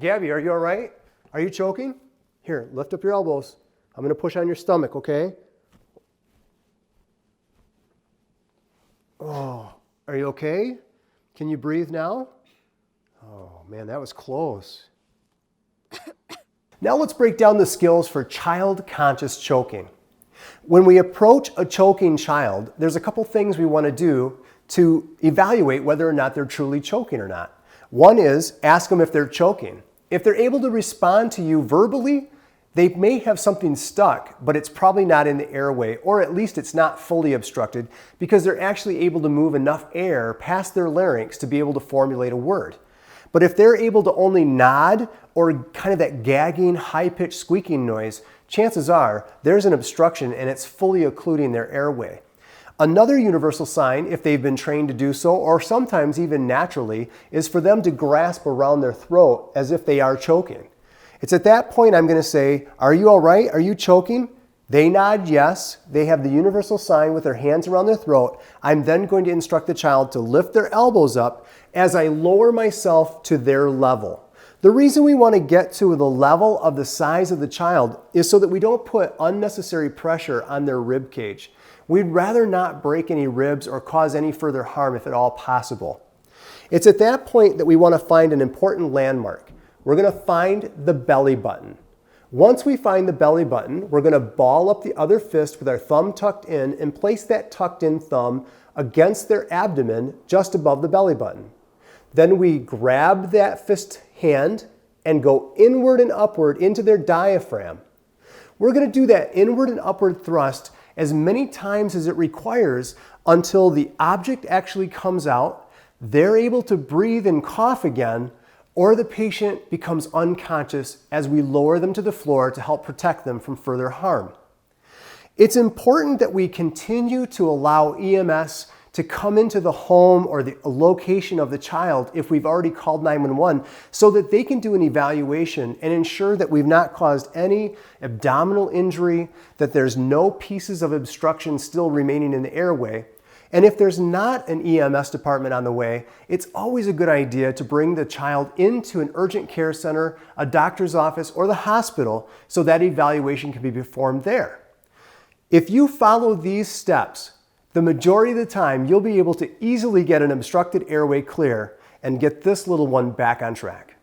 Gabby, are you all right? Are you choking? Here, lift up your elbows. I'm going to push on your stomach, okay? Oh, are you okay? Can you breathe now? Oh, man, that was close. Now let's break down the skills for child-conscious choking. When we approach a choking child, there's a couple things we want to do to evaluate whether or not they're truly choking or not. One is ask them if they're choking. If they're able to respond to you verbally, they may have something stuck, but it's probably not in the airway, or at least it's not fully obstructed because they're actually able to move enough air past their larynx to be able to formulate a word. But if they're able to only nod or kind of that gagging, high-pitched squeaking noise, chances are there's an obstruction and it's fully occluding their airway. Another universal sign, if they've been trained to do so, or sometimes even naturally, is for them to grasp around their throat as if they are choking. It's at that point I'm going to say, are you all right? Are you choking? They nod yes. They have the universal sign with their hands around their throat. I'm then going to instruct the child to lift their elbows up as I lower myself to their level. The reason we want to get to the level of the size of the child is so that we don't put unnecessary pressure on their rib cage. We'd rather not break any ribs or cause any further harm if at all possible. It's at that point that we want to find an important landmark. We're going to find the belly button. Once we find the belly button, we're going to ball up the other fist with our thumb tucked in and place that tucked in thumb against their abdomen just above the belly button. Then we grab that fist hand and go inward and upward into their diaphragm. We're going to do that inward and upward thrust as many times as it requires until the object actually comes out, they're able to breathe and cough again, or the patient becomes unconscious as we lower them to the floor to help protect them from further harm. It's important that we continue to allow EMS to come into the home or the location of the child if we've already called 911 so that they can do an evaluation and ensure that we've not caused any abdominal injury, that there's no pieces of obstruction still remaining in the airway. And if there's not an EMS department on the way, it's always a good idea to bring the child into an urgent care center, a doctor's office, or the hospital so that evaluation can be performed there. If you follow these steps, the majority of the time you'll be able to easily get an obstructed airway clear and get this little one back on track.